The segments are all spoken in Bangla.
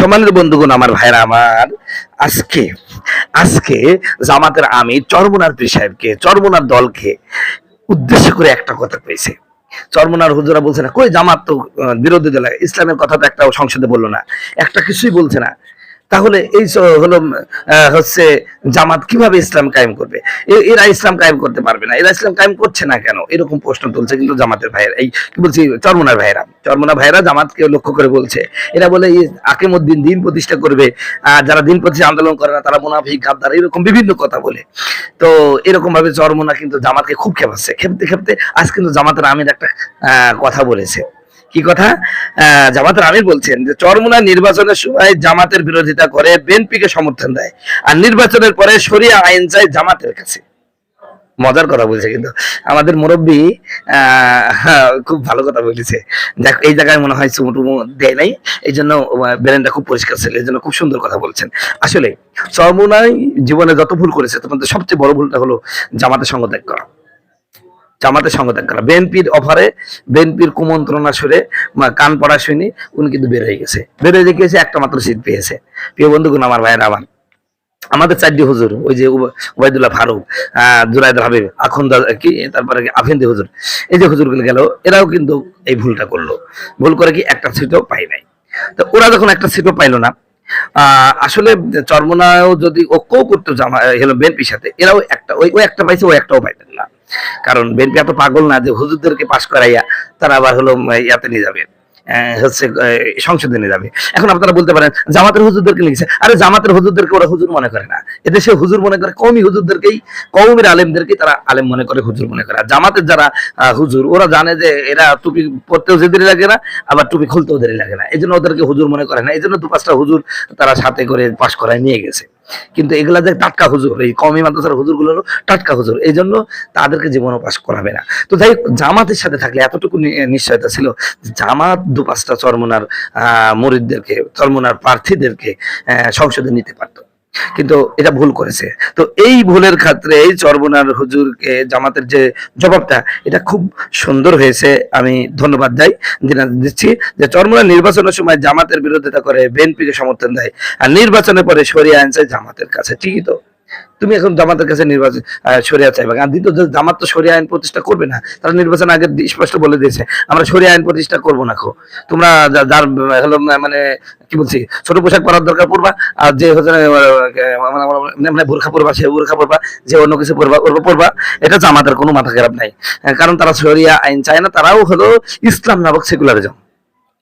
সম্মানিত বন্ধুগণ, আমার ভাইরা আমার, আজকে আজকে জামাতের আমির চরমোনার পীর সাহেবকে, চরমোনার দলকে উদ্দেশ্য করে একটা কথা কইছে। চরমোনার হুজুরা বলছে না, কই জামাত তো বিরোধী দল, ইসলামের কথা তো একটা সংসদে বললো না, একটা কিছুই বলছে না। তাহলে এই হলো হচ্ছে জামাত কিভাবে ইসলাম কায়েম করবে? এরা ইসলাম কায়েম করতে পারবে না, এরা ইসলাম কায়েম করছে না কেন? এরকম প্রশ্ন তুলছে কিন্তু জামাতের ভাইয়েরা, এই কি বলছি, চরমোনার ভাইয়েরা জামাতকে লক্ষ্য করে বলছে। এরা বলে আকিমুদ্দিন, দিন প্রতিষ্ঠা করবে, যারা দিন প্রতিষ্ঠা আন্দোলন করে না তারা মুনাফিক, গাদ্দার, এরকম বিভিন্ন কথা বলে। তো এরকম ভাবে চরমোনা কিন্তু জামাতকে খুব খেপাচ্ছে। খেপতে খেপতে আজ কিন্তু জামাতের আমির একটা কথা বলেছে। কি কথা? জামাতের আমির বলছেন যে চরমোনা নির্বাচনের সময় জামাতের বিরোধিতা করে, বিএনপিকে সমর্থন দেয়, আর নির্বাচনের পরে শরিয়া আইন চায় জামাতের কাছে। মজার কথা বলছে কিন্তু আমাদের মুরব্বী, খুব ভালো কথা বলেছে। দেখ, এই জায়গায় মনে হয় চুমুটুমু দেয় নাই, এই জন্য ব্রেনটা খুব পরিষ্কার ছিল, এই জন্য খুব সুন্দর কথা বলছেন। আসলে চরমোনাই জীবনে যত ভুল করেছে তার মধ্যে সবচেয়ে বড় ভুলটা হলো জামাতের সঙ্গ ত্যাগ করা। জামাতের সঙ্গে ত্যাগ করা, বিএনপির অফারে, বিএনপির কুমন্ত্রণা সুরে কান পড়া শুনি উনি কিন্তু বের হয়ে গেছে, বের হয়ে গিয়েছে, একটা মাত্র সিট পেয়েছে। প্রিয় বন্ধুগণ, আমার ভাইয়ের আমার, আমাদের চারটি হুজুর, ওই যে ওবায়দুল্লাহ ফারুক, জুনায়েদ হাবিব, আখন্দ কি, তারপরে আফেন্দি হুজুর, এই যে হুজুরগুলো গেল, এরাও কিন্তু এই ভুলটা করলো। ভুল করে কি একটা সিটও পাই নাই। তো ওরা যখন একটা সিটও পাইলো না, আসলে চরমোনাও যদি ঐক্য করতো জামা হলো বিএনপির সাথে, এরাও একটা ওই একটা পাইছে, ও একটাও পাইতেন না। কারণ বিএনপি এত পাগল না যে হুজুরদেরকে পাশ করাইয়া তারা আবার হলো ইয়াতে নিয়ে যাবে, হচ্ছে সংসদে নিয়ে যাবে। এখন আপনারা বলতে পারেন জামাতের হুজুরদেরকে লিখছে, আরে জামাতের হুজুরদেরকে ওরা হুজুর মনে করে না, এদেশে হুজুর মনে করে কওমি হুজুরদেরকেই, কওমের আলেমদেরকেই তারা আলেম মনে করে, হুজুর মনে করে। আর জামাতের যারা হুজুর, ওরা জানে যে এরা টুপি পরতেও যে দেরি লাগে না, আবার টুপি খুলতেও দেরি লাগে না, এই জন্য ওদেরকে হুজুর মনে করে না। এই জন্য 2-5টা হুজুর তারা সাথে করে পাশ করায় নিয়ে গেছে। কিন্তু এগুলা যে টাটকা হুজুর, এই কওমি মাদ্রাসার হুজুর গুলো টাটকা হুজুর, এই জন্য তাদেরকে জীবনও পাশ করাবে না। তো যাই হোক, জামাতের সাথে থাকলে এতটুকু নিশ্চয়তা ছিল, জামাত 2-5টা চরমোনার মুরিদদেরকে, চরমোনার প্রার্থীদেরকে সংসদে নিতে পারত, কিন্তু এটা ভুল করেছে। তো এই ভুলের ক্ষেত্রে এই চরমোনার হুজুরকে জামাতের যে জবাবটা, এটা খুব সুন্দর হয়েছে, আমি ধন্যবাদ দিচ্ছি। যে চরমোনার নির্বাচনের সময় জামাতের বিরোধিতা করে, বিএনপিকে সমর্থন দেয়, আর নির্বাচনের পরে সরিয়ে আনছে জামাতের কাছে। ঠিকই তো, তুমি এখন জামাতের কাছে নির্বাচন সরিয়া চাইবে, আর দ্বিতীয় জামাত তো সরিয়া আইন প্রতিষ্ঠা করবে না, তারা নির্বাচন আগে স্পষ্ট বলে দিয়েছে আমরা সরিয়া আইন প্রতিষ্ঠা করবো না। তোমরা যার হলো মানে কি বলছি, ছোট পোশাক পরার দরকার পড়বা, আর যে হচ্ছে মানে বোরখা পরবা সে বোরখা পরবা, যে অন্য কিছু পরবা পরবা, এটা জামাতের কোনো মাথা খারাপ নাই। কারণ তারা সরিয়া আইন চায় না, তারাও হলো ইসলাম নামক সেকুলারিজম,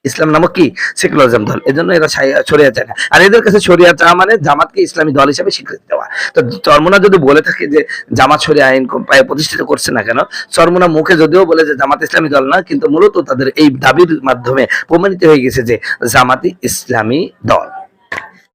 ইসলাম নামক কি সেকুলারিজম দল, এই জন্য এরা শরিয়া চায় না। আর এদের কাছে শরিয়া চাওয়া মানে জামাতকে ইসলামী দল হিসেবে স্বীকৃতি দেওয়া। তো চরমোনা যদি বলে থাকে যে জামাত শরিয়া আইন প্রতিষ্ঠিত করছে না কেন, চরমোনা মুখে যদিও বলে যে জামাত ইসলামী দল না, কিন্তু মূলত তাদের এই দাবির মাধ্যমে প্রমাণিত হয়ে গেছে যে জামাতি ইসলামী দল।